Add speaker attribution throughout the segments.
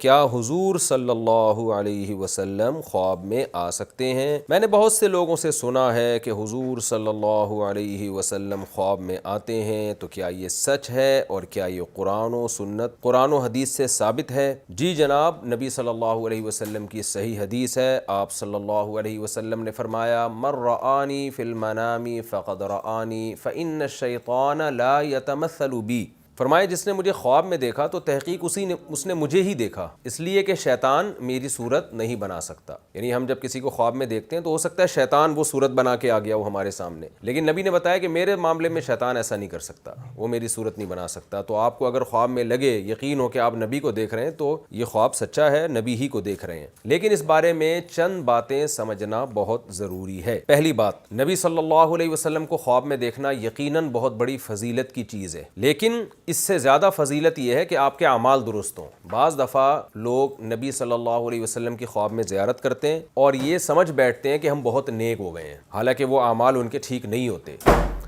Speaker 1: کیا حضور صلی اللہ علیہ وسلم خواب میں آ سکتے ہیں؟ میں نے بہت سے لوگوں سے سنا ہے کہ حضور صلی اللہ علیہ وسلم خواب میں آتے ہیں، تو کیا یہ سچ ہے اور کیا یہ قرآن و حدیث سے ثابت ہے؟ جی جناب، نبی صلی اللہ علیہ وسلم کی صحیح حدیث ہے۔ آپ صلی اللہ علیہ وسلم نے فرمایا، من رآنی فی المنام فقد رآنی فإن الشیطان لا یتمثل بی۔ فرمائے جس نے مجھے خواب میں دیکھا تو تحقیق اس نے مجھے ہی دیکھا، اس لیے کہ شیطان میری صورت نہیں بنا سکتا۔ یعنی ہم جب کسی کو خواب میں دیکھتے ہیں تو ہو سکتا ہے شیطان وہ صورت بنا کے آ گیا وہ ہمارے سامنے، لیکن نبی نے بتایا کہ میرے معاملے میں شیطان ایسا نہیں کر سکتا، وہ میری صورت نہیں بنا سکتا۔ تو آپ کو اگر خواب میں لگے، یقین ہو کہ آپ نبی کو دیکھ رہے ہیں، تو یہ خواب سچا ہے، نبی ہی کو دیکھ رہے ہیں۔ لیکن اس بارے میں چند باتیں سمجھنا بہت ضروری ہے۔ پہلی بات، نبی صلی اللہ علیہ وسلم کو خواب میں دیکھنا یقیناً بہت بڑی فضیلت کی چیز ہے، لیکن اس سے زیادہ فضیلت یہ ہے کہ آپ کے اعمال درست ہوں۔ بعض دفعہ لوگ نبی صلی اللہ علیہ وسلم کی خواب میں زیارت کرتے ہیں اور یہ سمجھ بیٹھتے ہیں کہ ہم بہت نیک ہو گئے ہیں، حالانکہ وہ اعمال ان کے ٹھیک نہیں ہوتے۔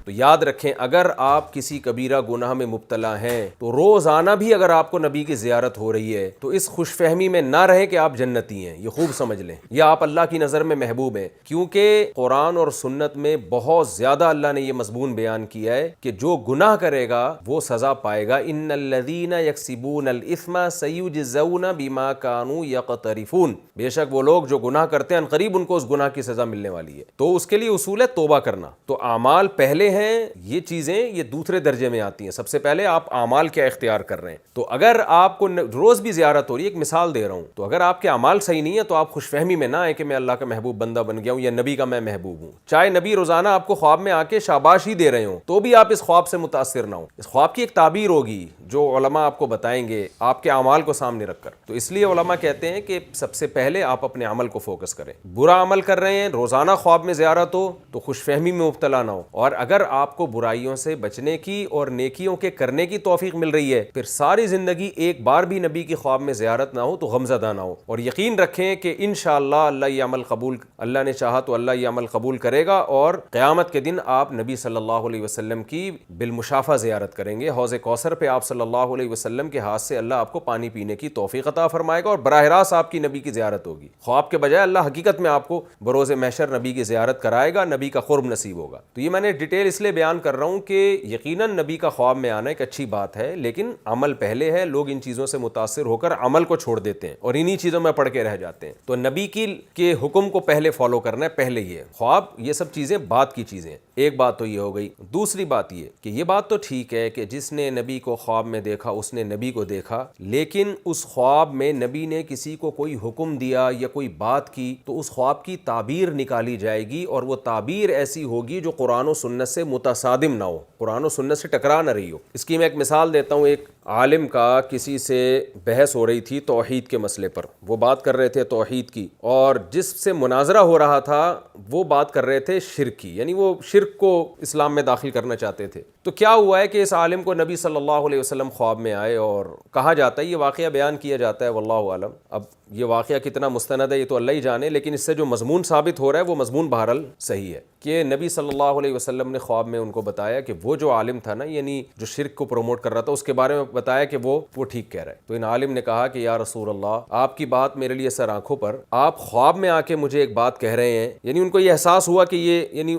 Speaker 1: تو یاد رکھیں، اگر آپ کسی کبیرہ گناہ میں مبتلا ہیں تو روزانہ بھی اگر آپ کو نبی کی زیارت ہو رہی ہے تو اس خوش فہمی میں نہ رہیں کہ آپ جنتی ہیں، یہ خوب سمجھ لیں، یا آپ اللہ کی نظر میں محبوب ہیں، کیونکہ قرآن اور سنت میں بہت زیادہ اللہ نے یہ مضمون بیان کیا ہے کہ جو گناہ کرے گا وہ سزا پائے گا۔ ان الذین یکسبون الاثم سیجزون بما کانوا یقترفون، بے شک وہ لوگ جو گناہ کرتے ہیں عنقریب ان کو اس گناہ کی سزا ملنے والی ہے۔ تو اس کے لیے اصول ہے توبہ کرنا۔ تو اعمال پہلے ہیں، یہ چیزیں یہ دوسرے درجے میں آتی ہیں، سب سے پہلے آپ اعمال کیا اختیار کر رہے ہیں۔ تو اگر آپ کو روز بھی زیارت ہو رہی ہے، ایک مثال دے رہا ہوں، تو اگر آپ کے اعمال صحیح نہیں ہے تو آپ خوش فہمی میں نہ آئے کہ میں اللہ کا محبوب بندہ بن گیا ہوں یا نبی کا میں محبوب ہوں۔ چاہے نبی روزانہ آپ کو خواب میں آ کے شاباشی دے رہے ہوں تو بھی آپ اس خواب سے متاثر نہ ہوں۔ اس خواب کی ایک تعبیر ہوگی جو علماء آپ کو بتائیں گے آپ کے اعمال کو سامنے رکھ کر۔ تو اس لیے علماء کہتے ہیں کہ سب سے پہلے آپ اپنے عمل کو فوکس کریں۔ برا عمل کر رہے ہیں، روزانہ خواب میں زیارت ہو تو خوش فہمی میں مبتلا نہ ہو، اور اگر آپ کو برائیوں سے بچنے کی اور نیکیوں کے کرنے کی توفیق مل رہی ہے، پھر ساری زندگی ایک بار بھی نبی کی خواب میں زیارت نہ ہو تو غمزدہ نہ ہو، اور یقین رکھیں کہ انشاءاللہ اللہ نے چاہا تو اللہ یہ عمل قبول کرے گا، اور قیامت کے دن آپ نبی صلی اللہ علیہ وسلم کی بالمشافہ زیارت کریں گے۔ حوض کوثر پہ آپ صلی اللہ علیہ وسلم کے ہاتھ سے اللہ آپ کو پانی پینے کی توفیق عطا فرمائے گا، اور براہ راست آپ کی نبی کی زیارت ہوگی۔ خواب کے بجائے اللہ حقیقت میں آپ کو بروز محشر نبی کی زیارت کرائے گا، نبی کا قرب نصیب ہوگا۔ تو یہ میں نے ڈیٹیل اس لیے بیان کر رہا ہوں کہ یقیناً نبی کا خواب میں آنا ایک اچھی بات ہے، لیکن عمل پہلے ہے۔ لوگ ان چیزوں سے متاثر ہو کر عمل کو چھوڑ دیتے ہیں اور انہی چیزوں میں پڑھ کے رہ جاتے ہیں۔ تو نبی کے حکم کو پہلے فالو کرنا ہے، پہلے یہ خواب، یہ سب چیزیں بعد کی چیزیں ہیں۔ ایک بات تو یہ ہو گئی۔ دوسری بات یہ کہ یہ بات تو ٹھیک ہے کہ جس نے نبی کو خواب میں دیکھا اس نے نبی کو دیکھا، لیکن اس خواب میں نبی نے کسی کو کوئی حکم دیا یا کوئی بات کی تو اس خواب کی تعبیر نکالی جائے گی، اور وہ تعبیر ایسی ہوگی جو قرآن و سنت سے متصادم نہ ہو، قرآن و سنت سے ٹکرا نہ رہی ہو۔ اس کی میں ایک مثال دیتا ہوں۔ ایک عالم کا کسی سے بحث ہو رہی تھی توحید کے مسئلے پر، وہ بات کر رہے تھے توحید کی، اور جس سے مناظرہ ہو رہا تھا وہ بات کر رہے تھے شرک کی، یعنی وہ شرک کو اسلام میں داخل کرنا چاہتے تھے۔ تو کیا ہوا ہے کہ اس عالم کو نبی صلی اللہ علیہ وسلم خواب میں آئے، اور کہا جاتا ہے، یہ واقعہ بیان کیا جاتا ہے، واللہ عالم، اب یہ واقعہ کتنا مستند ہے یہ تو اللہ ہی جانے، لیکن اس سے جو مضمون ثابت ہو رہا ہے وہ مضمون بہرحال صحیح ہے کہ نبی صلی اللہ علیہ وسلم نے خواب میں ان کو بتایا کہ وہ جو عالم تھا نا، یعنی جو شرک کو پروموٹ کر رہا تھا، اس کے بارے میں بتایا کہ وہ ٹھیک کہہ رہا ہے۔ تو ان عالم نے کہا کہ یا رسول اللہ، آپ کی بات میرے لیے سر آنکھوں پر، آپ خواب میں آ کے مجھے ایک بات کہہ رہے ہیں، یعنی ان کو یہ احساس ہوا کہ یہ، یعنی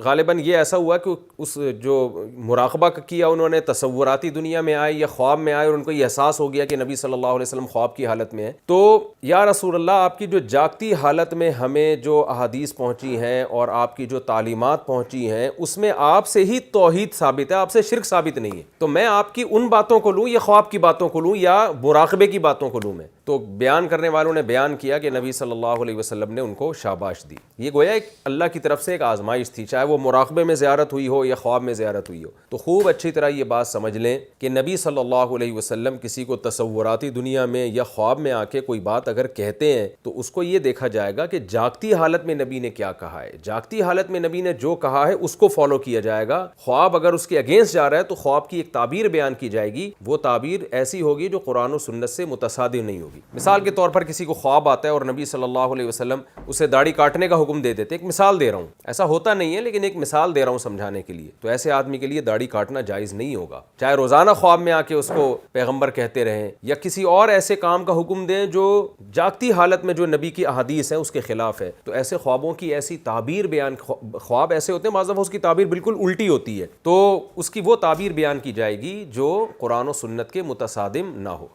Speaker 1: غالباً یہ ایسا ہوا کہ اس جو مراقبہ کیا انہوں نے، تصوراتی دنیا میں آئے یا خواب میں آئے، اور ان کو یہ احساس ہو گیا کہ نبی صلی اللہ علیہ وسلم خواب کی حالت میں ہے۔ تو یا رسول اللہ، آپ کی جو جاگتی حالت میں ہمیں جو احادیث پہنچی ہیں اور آپ کی جو تعلیمات پہنچی ہیں اس میں آپ سے ہی توحید ثابت ہے، آپ سے شرک ثابت نہیں ہے، تو میں آپ کی ان باتوں کو لوں یا خواب کی باتوں کو لوں یا مراقبے کی باتوں کو لوں میں؟ تو بیان کرنے والوں نے بیان کیا کہ نبی صلی اللہ علیہ وسلم نے ان کو شاباش دی۔ یہ گویا ایک اللہ کی طرف سے ایک آزمائش تھی، چاہے وہ مراقبے میں زیارت ہوئی ہو یا خواب میں زیارت ہوئی ہو۔ تو خوب اچھی طرح یہ بات سمجھ لیں کہ نبی صلی اللہ علیہ وسلم کسی کو تصوراتی دنیا میں یا خواب میں آ کے کوئی بات اگر کہتے ہیں تو اس کو یہ دیکھا جائے گا کہ جاگتی حالت میں نبی نے کیا کہا ہے، جاگتی حالت میں نبی نے جو کہا ہے اس کو فالو کیا جائے گا۔ خواب اگر اس کے اگینسٹ جا رہا ہے تو خواب کی ایک تعبیر بیان کی جائے گی، وہ تعبیر ایسی ہوگی جو قرآن و سنت سے متصادم نہیں ہوگی۔ مثال کے طور پر کسی کو خواب آتا ہے اور نبی صلی اللہ علیہ وسلم اسے داڑھی کاٹنے کا حکم دے دیتے، ایک مثال دے رہا ہوں، ایسا ہوتا نہیں ہے لیکن لیکن ایک مثال دے رہا ہوں سمجھانے کے لیے. تو ایسے آدمی کے لیے داڑھی کاٹنا جائز نہیں ہوگا، چاہے روزانہ خواب میں آ کے اس کو پیغمبر کہتے رہیں یا کسی اور ایسے کام کا حکم دیں جو جاگتی حالت میں جو نبی کی احادیث ہیں اس کے خلاف ہے. تو ایسے خوابوں کی ایسی تعبیر بیان، خواب ایسے ہوتے ہیں بعض دفعہ اس کی تعبیر بالکل الٹی ہوتی ہے، تو اس کی وہ تعبیر بیان کی جائے گی جو قرآن و سنت کے متصادم نہ ہو.